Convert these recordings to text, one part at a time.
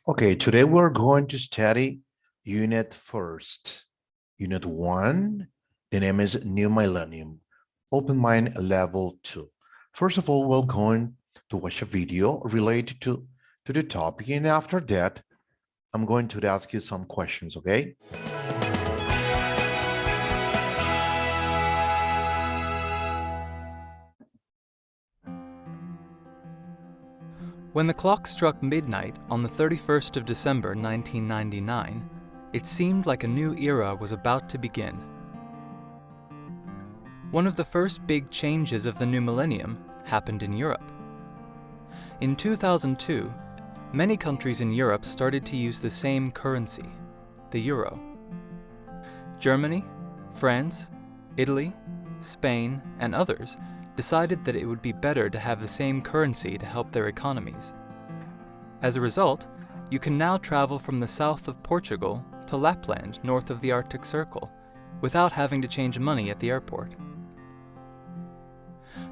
Okay, today we're going to study Unit First. Unit 1, the name is New Millennium, Open Mind Level 2. First of all, we're going to watch a video related to the topic, and after that, I'm going to ask you some questions, okay? When the clock struck midnight on the 31st of December 1999, it seemed like a new era was about to begin. One of the first big changes of the new millennium happened in Europe. In 2002, many countries in Europe started to use the same currency, the euro. Germany, France, Italy, Spain, and others decided that it would be better to have the same currency to help their economies. As a result, you can now travel from the south of Portugal to Lapland, north of the Arctic Circle, without having to change money at the airport.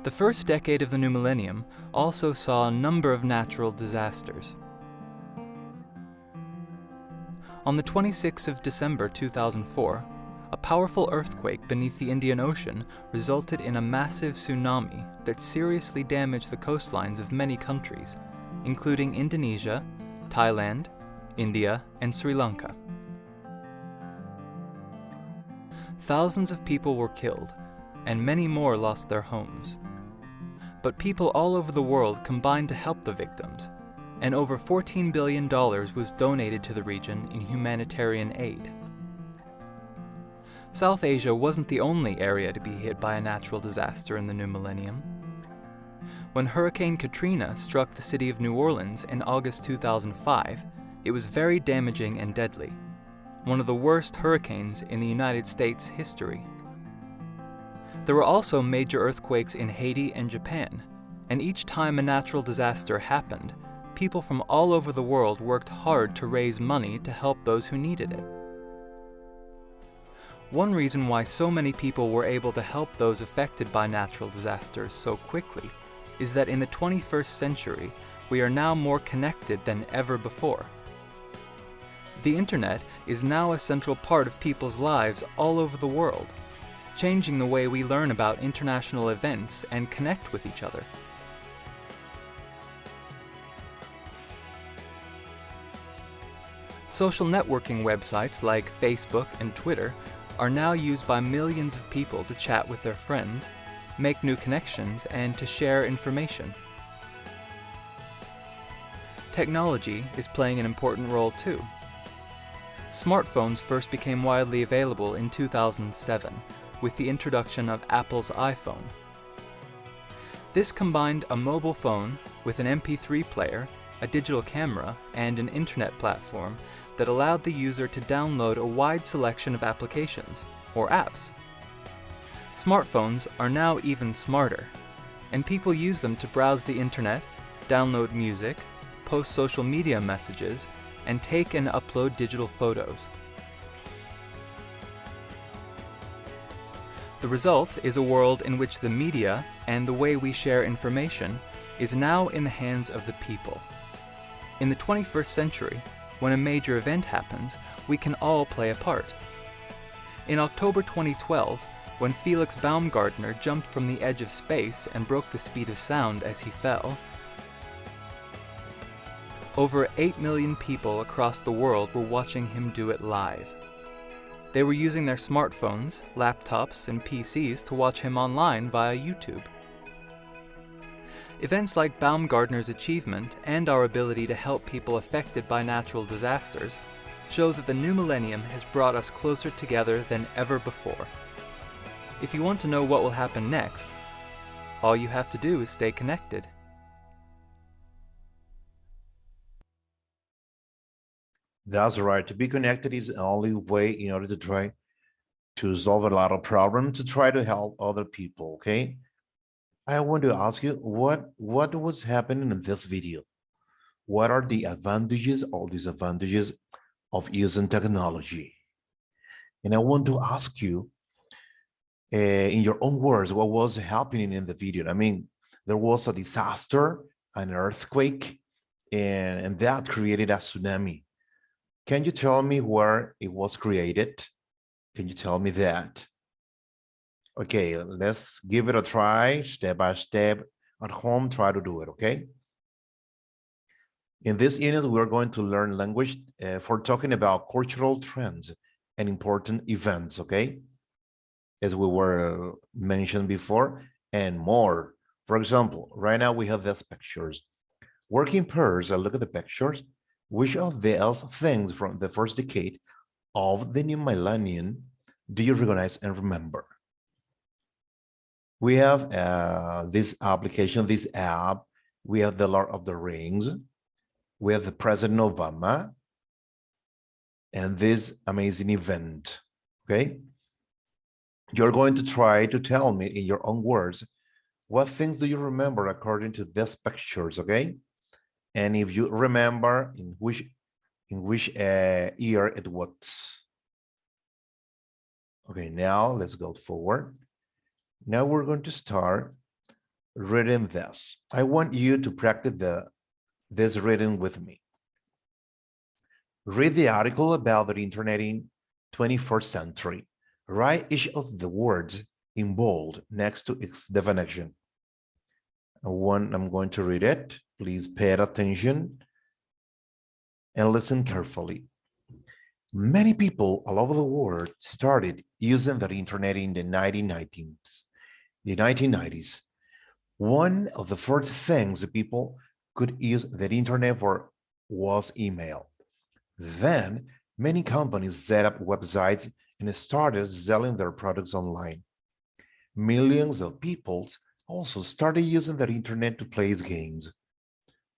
The first decade of the new millennium also saw a number of natural disasters. On the 26th of December 2004, a powerful earthquake beneath the Indian Ocean resulted in a massive tsunami that seriously damaged the coastlines of many countries, including Indonesia, Thailand, India, and Sri Lanka. Thousands of people were killed, and many more lost their homes. But people all over the world combined to help the victims, and over $14 billion was donated to the region in humanitarian aid. South Asia wasn't the only area to be hit by a natural disaster in the new millennium. When Hurricane Katrina struck the city of New Orleans in August 2005, it was very damaging and deadly, one of the worst hurricanes in the United States history. There were also major earthquakes in Haiti and Japan, and each time a natural disaster happened, people from all over the world worked hard to raise money to help those who needed it. One reason why so many people were able to help those affected by natural disasters so quickly is that in the 21st century, we are now more connected than ever before. The internet is now a central part of people's lives all over the world, changing the way we learn about international events and connect with each other. Social networking websites like Facebook and Twitter are now used by millions of people to chat with their friends, make new connections, and to share information. Technology is playing an important role too. Smartphones first became widely available in 2007 with the introduction of Apple's iPhone. This combined a mobile phone with an MP3 player, a digital camera, and an internet platform that allowed the user to download a wide selection of applications, or apps. Smartphones are now even smarter, and people use them to browse the internet, download music, post social media messages, and take and upload digital photos. The result is a world in which the media and the way we share information is now in the hands of the people. In the 21st century, when a major event happens, we can all play a part. In October 2012, when Felix Baumgartner jumped from the edge of space and broke the speed of sound as he fell, over 8 million people across the world were watching him do it live. They were using their smartphones, laptops, and PCs to watch him online via YouTube. Events like Baumgartner's achievement and our ability to help people affected by natural disasters show that the new millennium has brought us closer together than ever before. If you want to know what will happen next, all you have to do is stay connected. That's right. To be connected is the only way in order to try to solve a lot of problems, to try to help other people, okay? I want to ask you what was happening in this video? What are the advantages or disadvantages of using technology? And I want to ask you, in your own words, what was happening in the video? I mean, there was a disaster, an earthquake, and that created a tsunami. Can you tell me where it was created? Can you tell me that? Okay, let's give it a try, step by step. At home, try to do it, okay? In this unit, we're going to learn language for talking about cultural trends and important events, okay? As we were mentioned before, and more. For example, right now we have these pictures. Working pairs, look at the pictures. Which of these things from the first decade of the new millennium do you recognize and remember? We have this application, this app. We have the Lord of the Rings. We have the President Obama and this amazing event. Okay. You're going to try to tell me in your own words, what things do you remember according to these pictures? Okay. And if you remember in which year it was. Okay, now let's go forward. Now we're going to start reading this. I want you to practice this reading with me. Read the article about the internet in 21st century. Write each of the words in bold next to its definition. I'm going to read it. Please pay attention and listen carefully. Many people all over the world started using the internet in the 1990s. One of the first things people could use the internet for was email. Then many companies set up websites and started selling their products online. Millions of people also started using the internet to play games,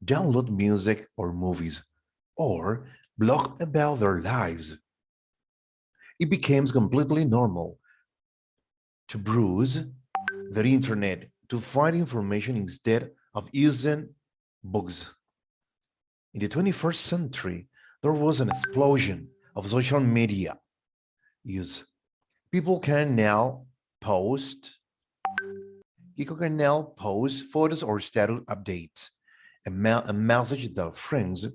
download music or movies, or blog about their lives. It became completely normal to browse the internet to find information instead of using books. In the 21st century, there was an explosion of social media use. People can now post, people can now post photos or status updates and message their friends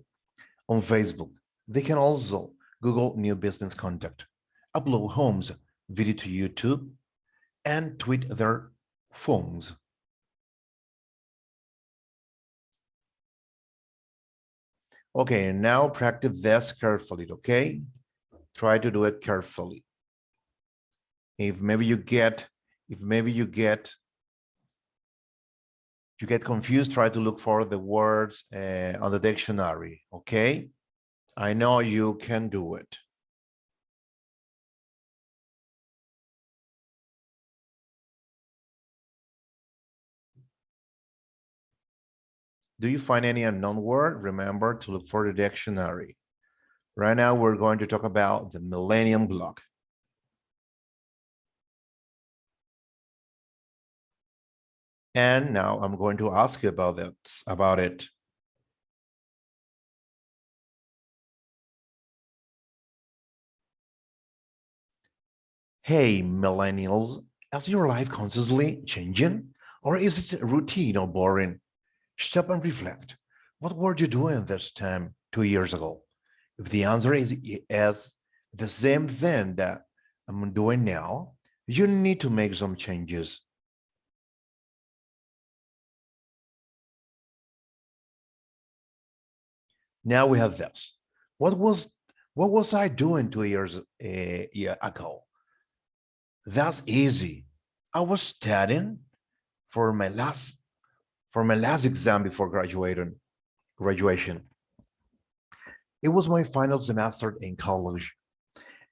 on Facebook. They can also Google new business contact, upload homes video to YouTube, and tweet their phones. Okay, now practice this carefully, okay? Try to do it carefully. If maybe you get confused, try to look for the words on the dictionary, okay? I know you can do it. Do you find any unknown word? Remember to look for the dictionary. Right now, we're going to talk about the millennium clock. And now I'm going to ask you about it. Hey, millennials, is your life constantly changing? Or is it routine or boring? Stop and reflect. What were you doing this time 2 years ago? If the answer is the same thing that I'm doing now, you need to make some changes. Now we have this. What was I doing 2 years ago? That's easy. I was studying for my last exam before graduation. It was my final semester in college,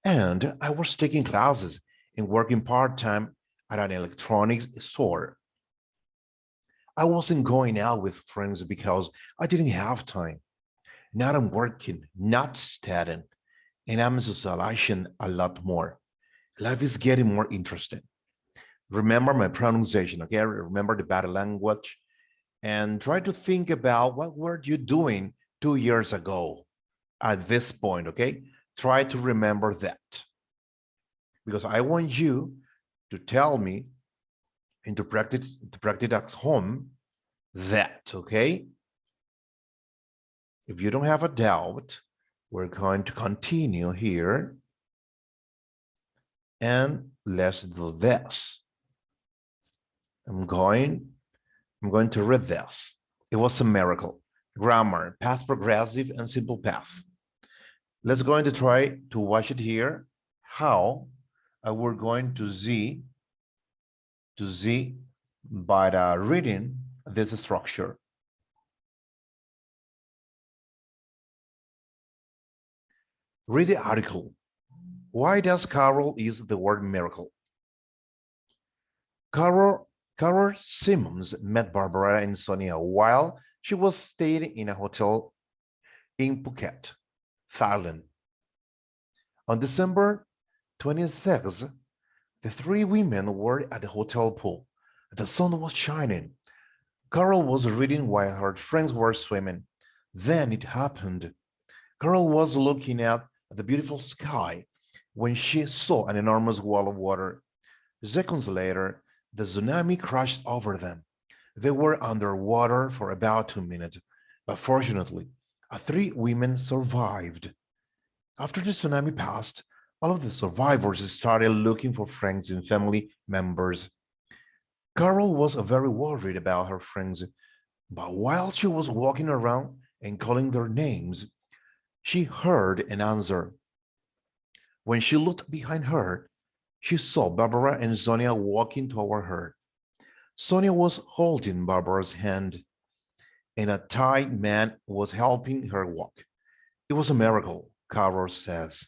and I was taking classes and working part-time at an electronics store. I wasn't going out with friends because I didn't have time. Now I'm working, not studying, and I'm socializing a lot more. Life is getting more interesting. Remember my pronunciation, okay? Remember the body language and try to think about what were you doing 2 years ago at this point, okay? Try to remember that because I want you to tell me and to practice at home that, okay? If you don't have a doubt, we're going to continue here. And let's do this. I'm going to read this. It was a miracle. Grammar, past progressive and simple past. Let's going to try to watch it here. How we're going to see by reading this structure. Read the article. Why does Carol use the word miracle? Carol Simmons met Barbara and Sonia while she was staying in a hotel in Phuket, Thailand. On December 26th, the three women were at the hotel pool. The sun was shining. Carol was reading while her friends were swimming. Then it happened. Carol was looking at the beautiful sky when she saw an enormous wall of water. Seconds later, the tsunami crashed over them. They were underwater for about 2 minutes, but fortunately, three women survived. After the tsunami passed, all of the survivors started looking for friends and family members. Carol was very worried about her friends, but while she was walking around and calling their names, she heard an answer. When she looked behind her, she saw Barbara and Sonia walking toward her. Sonia was holding Barbara's hand, and a Thai man was helping her walk. It was a miracle, Carol says.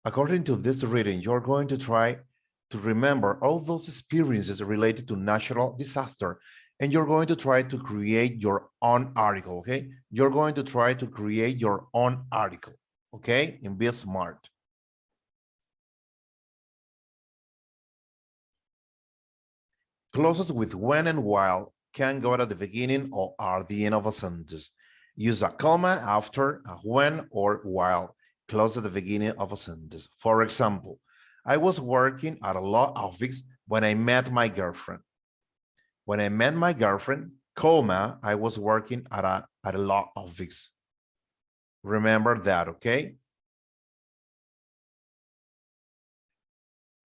According to this reading, you're going to try to remember all those experiences related to natural disaster, and you're going to try to create your own article, okay? You're going to try to create your own article, okay? And be smart. Clauses with when and while can go at the beginning or at the end of a sentence. Use a comma after a when or while clause at the beginning of a sentence. For example, I was working at a law office when I met my girlfriend. When I met my girlfriend, comma, I was working at a law office. Remember that, okay?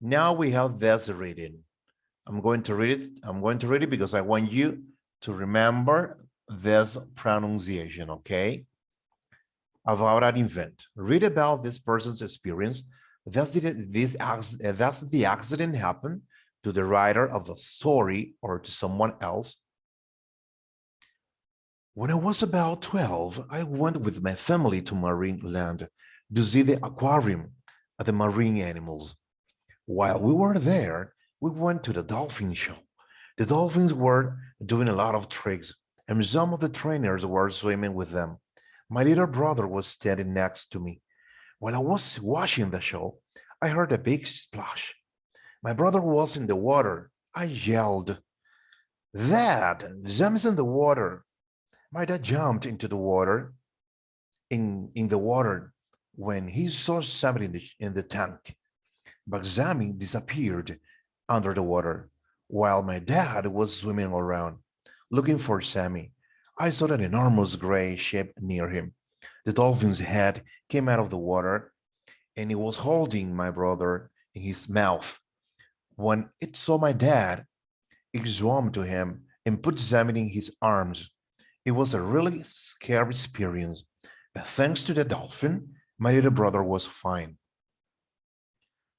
Now we have this reading. I'm going to read it. I'm going to read it because I want you to remember this pronunciation, okay? About an event. Read about this person's experience. Does the accident happen to the writer of the story or to someone else? When I was about 12, I went with my family to marine land to see the aquarium of the marine animals. While we were there, we went to the dolphin show. The dolphins were doing a lot of tricks, and some of the trainers were swimming with them. My little brother was standing next to me. While I was watching the show, I heard a big splash. My brother was in the water. I yelled, "Dad, Jam's in the water." My dad jumped into the water, in the water, when he saw something in the tank. But Zami disappeared under the water while my dad was swimming around looking for Sammy. I saw an enormous gray shape near him. The dolphin's head came out of the water and it was holding my brother in his mouth. When it saw my dad, it swam to him and put Sammy in his arms. It was a really scary experience, but thanks to the dolphin, my little brother was fine.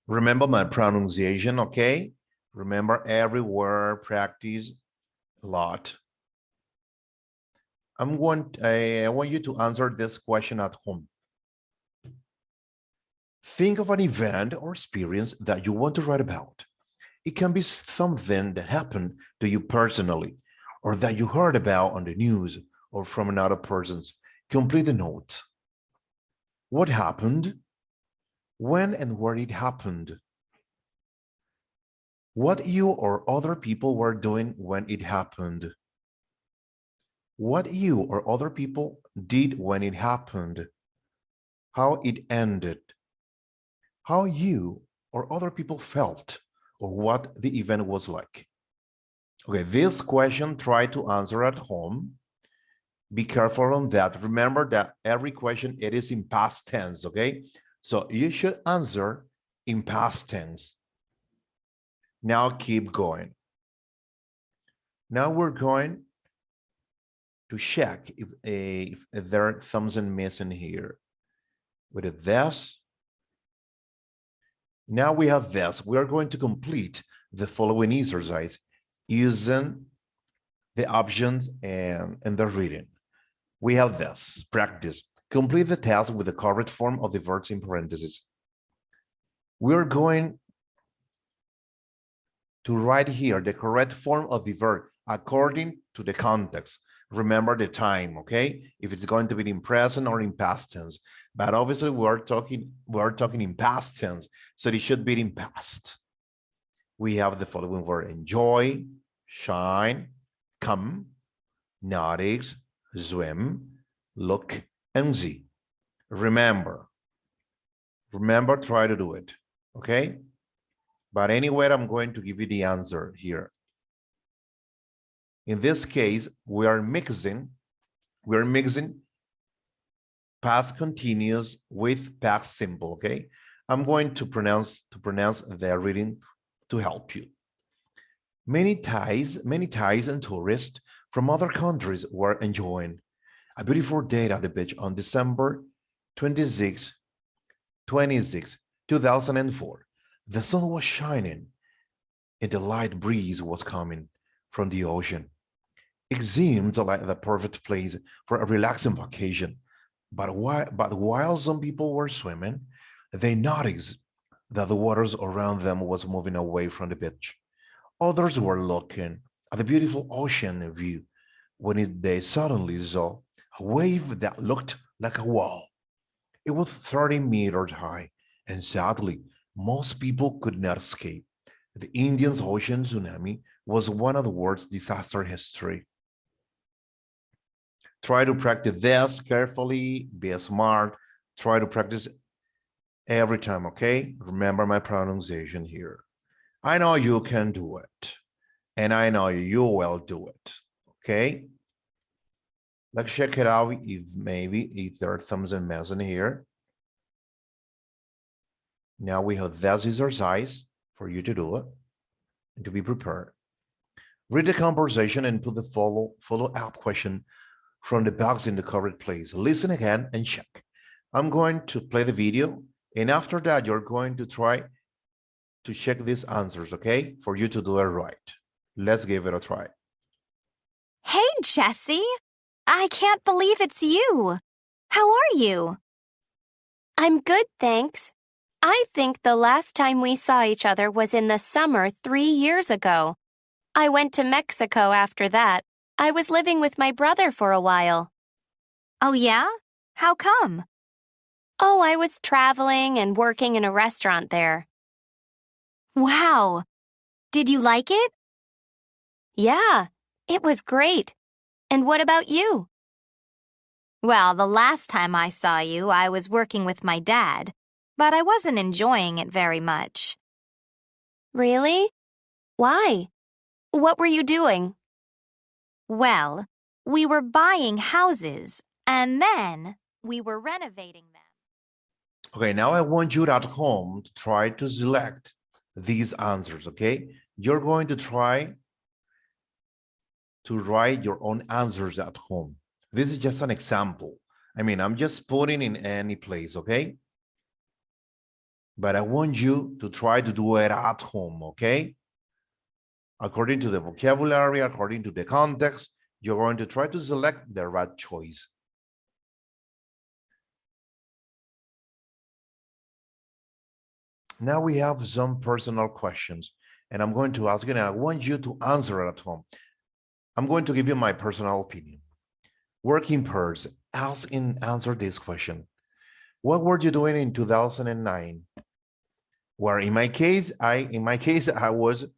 Remember my pronunciation, okay? Remember every word, practice a lot. I want you to answer this question at home. Think of an event or experience that you want to write about. It can be something that happened to you personally, or that you heard about on the news or from another person's. Complete the notes. What happened? When and where it happened? What you or other people were doing when it happened? What you or other people did when it happened? How it ended? How you or other people felt, or what the event was like? Okay, this question, try to answer at home. Be careful on that. Remember that every question, it is in past tense, okay? So you should answer in past tense. Now keep going. Now we're going to check if there's something missing here. With this, now we have this. We are going to complete the following exercise using the options and the reading. We have this, practice. Complete the task with the correct form of the verbs in parentheses. We're going to write here the correct form of the verb according to the context. Remember the time, okay? If it's going to be in present or in past tense. But obviously we're talking in past tense, so it should be in past. We have the following word: enjoy, shine, come, notice, swim, look, and see. Remember, try to do it, okay? But anyway, I'm going to give you the answer here. In this case, we are mixing past continuous with past simple, okay? I'm going to pronounce the reading to help you. Many Thais and tourists from other countries were enjoying a beautiful day at the beach on December 26, 2004. The sun was shining and the light breeze was coming from the ocean. It seemed like the perfect place for a relaxing vacation. But while some people were swimming, they noticed that the waters around them was moving away from the beach. Others were looking at the beautiful ocean view when they suddenly saw a wave that looked like a wall. It was 30 meters high, and sadly, most people could not escape. The Indian Ocean tsunami was one of the world's disaster history. Try to practice this carefully, be smart, try to practice every time, okay? Remember my pronunciation here. I know you can do it, and I know you will do it, okay? Let's check it out if there's something missing here. Now we have this exercise for you to do it and to be prepared. Read the conversation and put the follow-up question from the box in the correct place. Listen again and check. I'm going to play the video, and after that, you're going to try to check these answers, okay? For you to do it right. Let's give it a try. Hey, Jessie. I can't believe it's you. How are you? I'm good, thanks. I think the last time we saw each other was in the summer 3 years ago. I went to Mexico after that. I was living with my brother for a while. Oh, yeah? How come? Oh, I was traveling and working in a restaurant there. Wow. Did you like it? Yeah, it was great. And what about you? Well, the last time I saw you, I was working with my dad, but I wasn't enjoying it very much. Really? Why? What were you doing? Well, we were buying houses, and then we were renovating them. Okay, now I want you at home to try to select these answers, okay? You're going to try to write your own answers at home. This is just an example. I mean, I'm just putting in any place, okay? But I want you to try to do it at home, okay? According to the vocabulary, according to the context, you're going to try to select the right choice. Now we have some personal questions, and I'm going to ask you, and I want you to answer it at home. I'm going to give you my personal opinion. Working pairs, ask and answer this question. What were you doing in 2009? Where in my case, I was in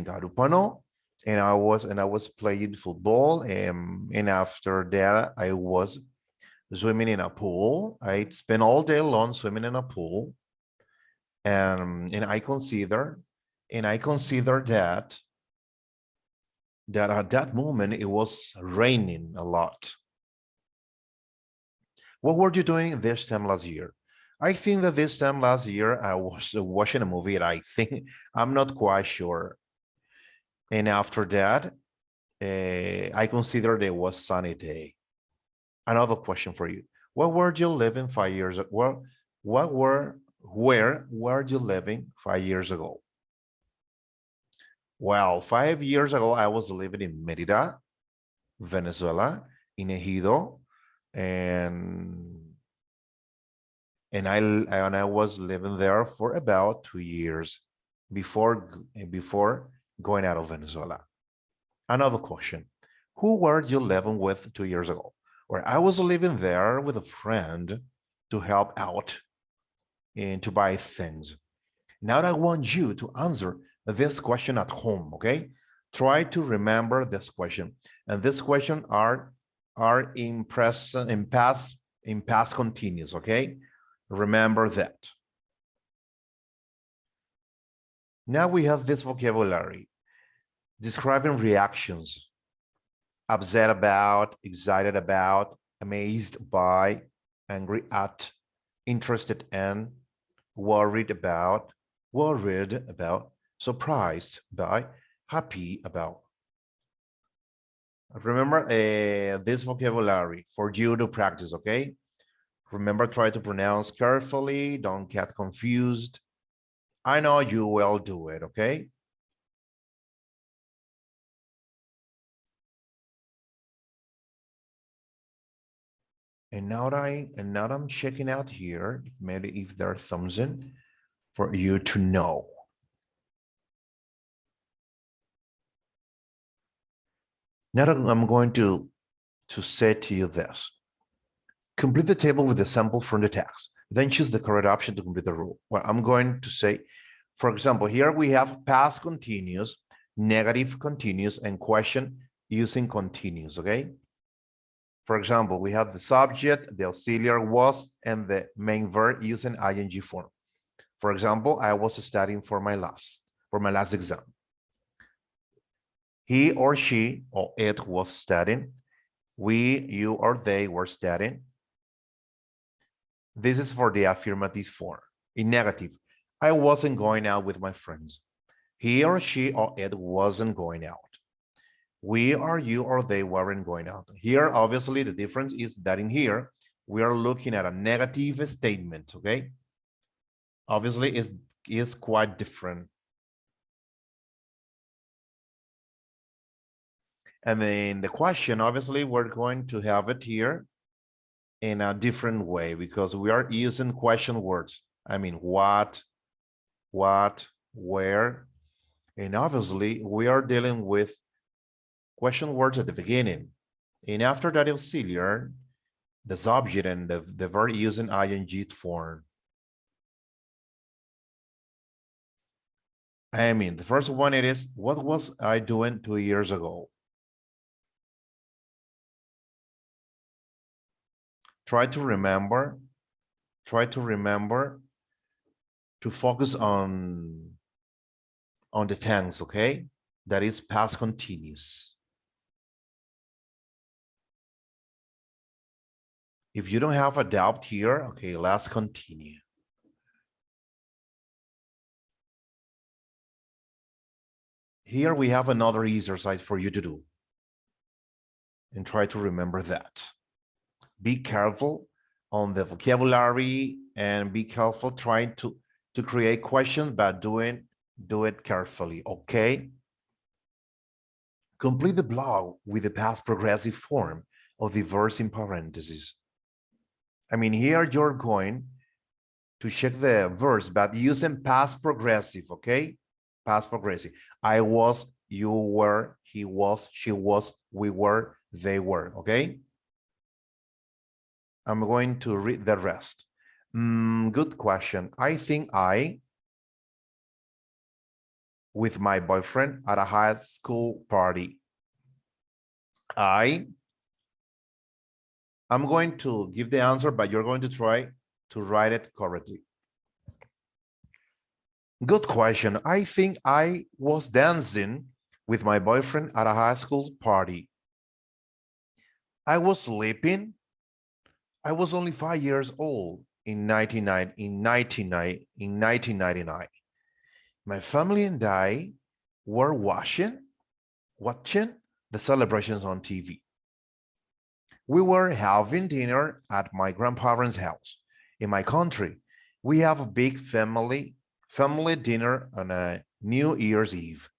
Garupano, and I was playing football, and after that I was swimming in a pool. I spent all day long swimming in a pool, and I consider And I consider that at that moment it was raining a lot. What were you doing this time last year? I think that this time last year I was watching a movie and I think I'm not quite sure. And after that, I considered it was sunny day. Another question for you. What were you living 5 years ago? Well, where were you living 5 years ago? Well, 5 years ago, I was living in Merida, Venezuela, in Ejido, and I was living there for about 2 years before going out of Venezuela. Another question. Who were you living with 2 years ago? Where I was living there with a friend to help out and to buy things. Now I want you to answer this question at home, okay? Try to remember this question. And this question are in present, in past continuous, okay? Remember that. Now we have this vocabulary describing reactions: upset about, excited about, amazed by, angry at, interested in, worried about, surprised by, happy about. Remember this vocabulary for you to practice, okay? Remember, try to pronounce carefully, don't get confused. I know you will do it, okay? And now I'm checking out here, maybe if there's something for you to know. Now I'm going to say to you this. Complete the table with the sample from the text. Then choose the correct option to complete the rule. Well, I'm going to say, for example, here we have past continuous, negative continuous, and question using continuous, okay? For example, we have the subject, the auxiliary was, and the main verb using ing form. For example, I was studying for my last exam. He or she or it was studying. We, you, or they were studying. This is for the affirmative form. In negative, I wasn't going out with my friends. He or she or it wasn't going out. We or you or they weren't going out. Here, obviously, the difference is that in here, we are looking at a negative statement, okay? Obviously, is quite different. And then the question, obviously, we're going to have it here in a different way because we are using question words. I mean, what, where, and obviously we are dealing with question words at the beginning. And after that auxiliary, the subject and the verb using ing form. I mean, the first one it is, what was I doing 2 years ago? Try to remember to focus on the tense, okay? That is past continuous. If you don't have a doubt here, okay, let's continue. Here we have another exercise for you to do. And try to remember that. Be careful on the vocabulary and be careful trying to create questions, but do it carefully, okay? Complete the block with the past progressive form of the verse in parentheses. I mean, here you're going to check the verse, but using past progressive, okay? Past progressive. I was, you were, he was, she was, we were, they were, okay? I'm going to read the rest. Good question. I think with my boyfriend at a high school party. I'm going to give the answer, but you're going to try to write it correctly. Good question. I think I was dancing with my boyfriend at a high school party. I was sleeping. I was only 5 years old in 1999. My family and I were watching the celebrations on TV. We were having dinner at my grandparents' house. In my country, we have a big family dinner on a New Year's Eve.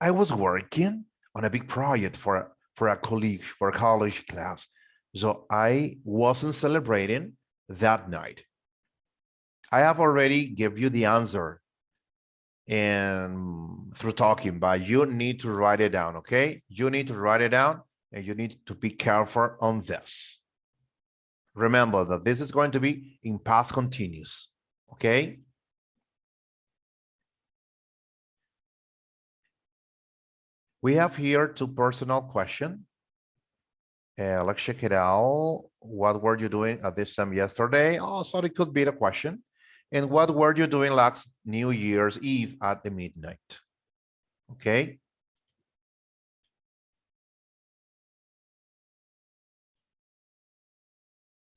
I was working on a big project for a college class, so I wasn't celebrating that night. I have already give you the answer and through talking, but you need to write it down, okay? You need to write it down and you need to be careful on this. Remember that this is going to be in past continuous, okay? We have here two personal questions. Let's check it out. What were you doing at this time yesterday? Oh, so it could be the question. And what were you doing last New Year's Eve at the midnight? Okay.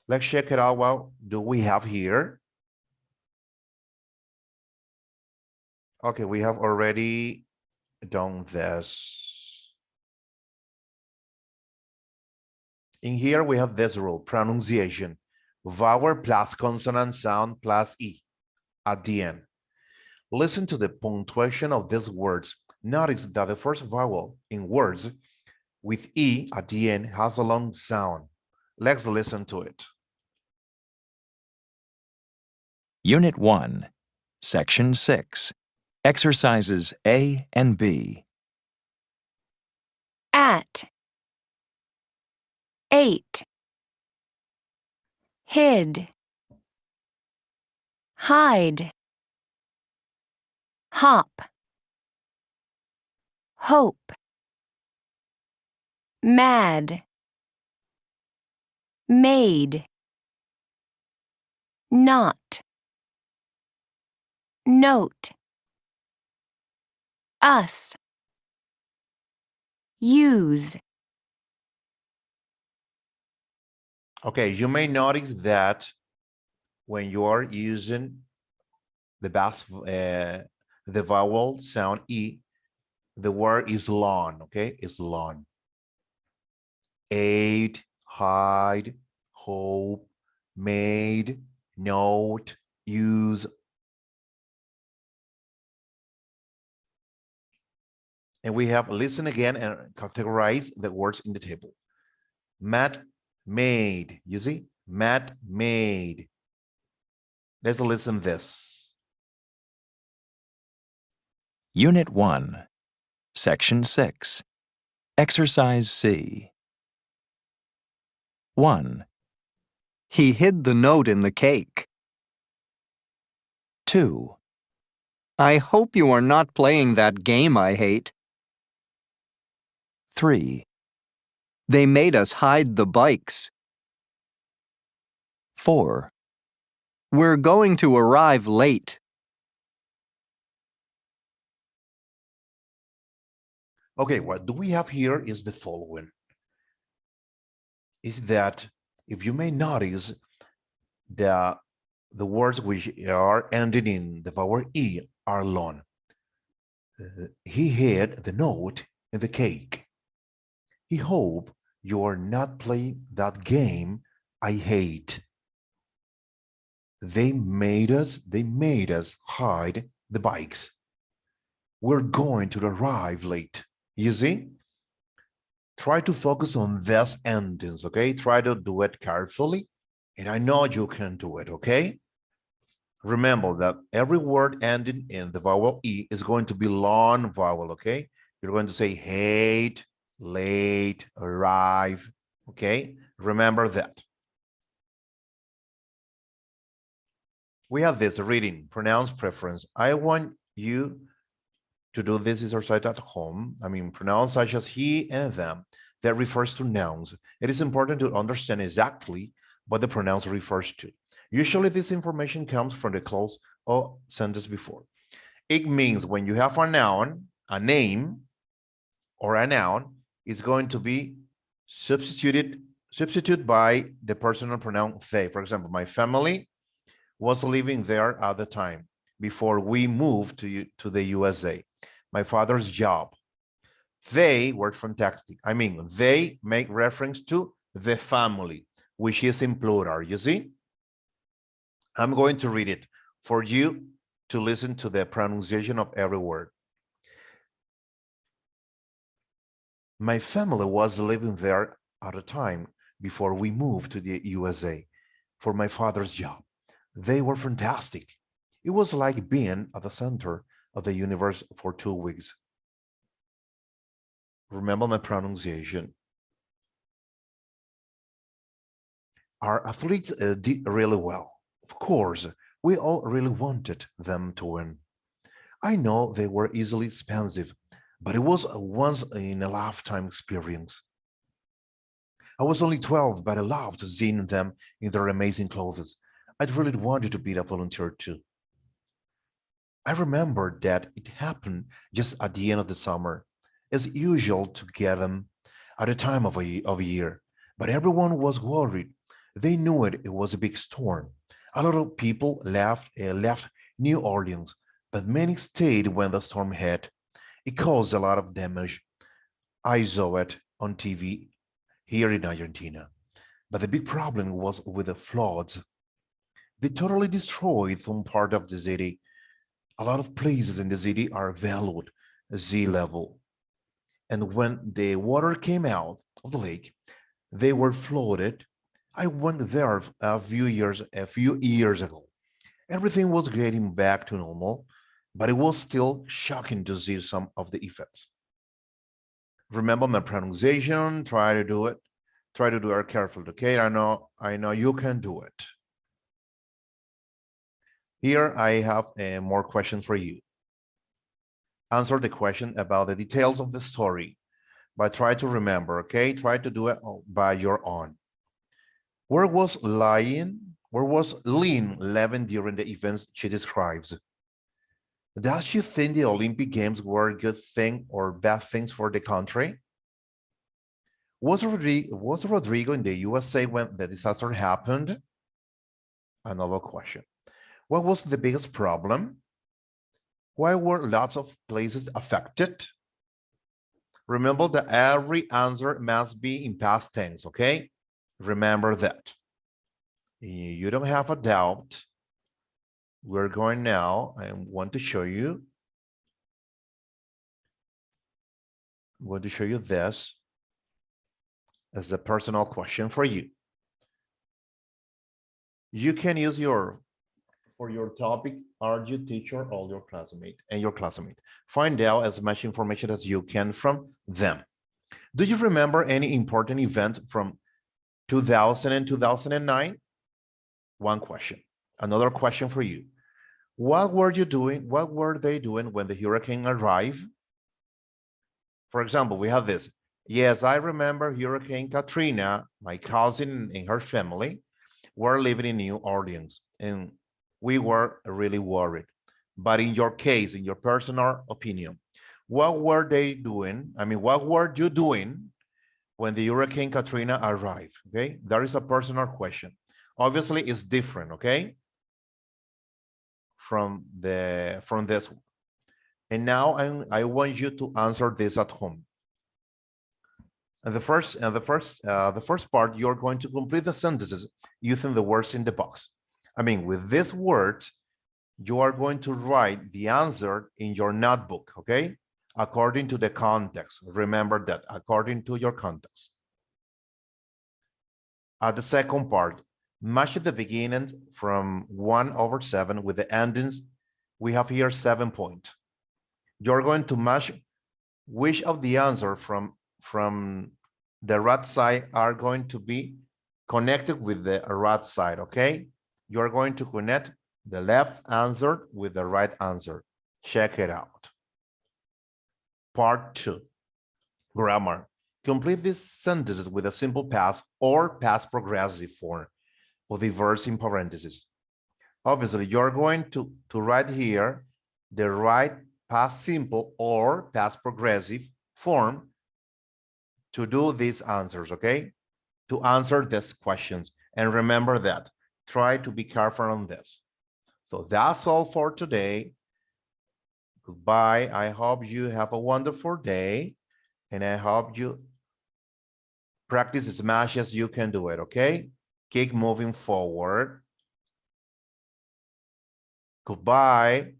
Let's check it out. What do we have here? Okay, we have already done this. In here, we have this rule, pronunciation. Vowel plus consonant sound plus E at the end. Listen to the punctuation of these words. Notice that the first vowel in words with E at the end has a long sound. Let's listen to it. Unit 1, Section 6, Exercises A and B. At. 8. Hid. Hide. Hop. Hope. Mad. Made. Not. Note. Us. Use. Okay, you may notice that when you are using the vowel sound E, the word is lawn, okay? It's lawn. Aid, hide, hope, made, note, use. And we have listen again and categorize the words in the table. Matt made, you see? Matt made. Let's listen this. Unit 1, Section 6, Exercise C. 1, He hid the note in the cake. 2, I hope you are not playing that game I hate. 3, They made us hide the bikes. 4, We're going to arrive late. Okay, what do we have here is the following. Is that if you may notice the words which are ending in the vowel E are long. He hid the note in the cake. He hoped you are not playing that game I hate. They made us hide the bikes. We're going to arrive late. You see? Try to focus on these endings, okay? Try to do it carefully, and I know you can do it, okay? Remember that every word ending in the vowel E is going to be long vowel, okay? You're going to say hate, late, arrive, okay? Remember that. We have this reading, pronounce preference. I want you to do this exercise at home. I mean, pronouns such as he and them, that refers to nouns. It is important to understand exactly what the pronoun refers to. Usually this information comes from the clause sentence before. It means when you have a noun, a name, or a noun, is going to be substituted by the personal pronoun they. For example, my family was living there at the time before we moved to the USA. My father's job. They were fantastic. I mean, they make reference to the family, which is in plural, you see? I'm going to read it for you to listen to the pronunciation of every word. My family was living there at a time before we moved to the USA for my father's job. They were fantastic. It was like being at the center of the universe for 2 weeks. Remember my pronunciation. Our athletes did really well. Of course, we all really wanted them to win. I know they were easily expensive, but it was a once in a lifetime experience. I was only 12, but I loved seeing them in their amazing clothes. I really wanted to be a volunteer too. I remember that it happened just at the end of the summer. It's usual to get them at a time of a year, but everyone was worried. They knew it was a big storm. A lot of people left New Orleans, but many stayed when the storm hit. It caused a lot of damage. I saw it on TV here in Argentina. But the big problem was with the floods. They totally destroyed some part of the city. A lot of places in the city are valued sea level. And when the water came out of the lake, they were flooded. I went there a few years ago. Everything was getting back to normal, but it was still shocking to see some of the effects. Remember my pronunciation, try to do it. Try to do it carefully, okay? I know you can do it. Here I have more questions for you. Answer the question about the details of the story, but try to remember, okay? Try to do it by your own. Where was Lynn living during the events she describes? Does she think the Olympic Games were a good thing or bad things for the country? Was Rodrigo in the USA when the disaster happened? Another question. What was the biggest problem? Why were lots of places affected? Remember that every answer must be in past tense, okay? Remember that. You don't have a doubt. We're going now. I want to show you. I'm going to show you this as a personal question for you. You can use for your topic, are you teacher or your classmate? Find out as much information as you can from them. Do you remember any important event from 2000 and 2009? One question. Another question for you. What were you doing? What were they doing when the hurricane arrived? For example, we have this. Yes, I remember Hurricane Katrina. My cousin and her family were living in New Orleans, and we were really worried. But in your case, in your personal opinion, what were they doing? I mean, what were you doing when the Hurricane Katrina arrived? Okay, that is a personal question. Obviously, it's different, okay, from this one. And now I want you to answer this at home. And the first part, you're going to complete the sentences using the words in the box. I mean, with these words, you are going to write the answer in your notebook, okay? According to the context. Remember that, according to your context. At the second part, match the beginnings from 1/7 with the endings. We have here 7 points. You're going to match which of the answer from the right side are going to be connected with the right side, okay? You're going to connect the left answer with the right answer. Check it out. Part 2, grammar. Complete these sentences with a simple past or past progressive form of the verbs in parentheses. obviously you're going to write here the right past simple or past progressive form to do these answers, okay? To answer these questions. And remember that, try to be careful on this. So that's all for today. Goodbye. I hope you have a wonderful day, and I hope you practice as much as you can do it, okay? Keep moving forward. Goodbye.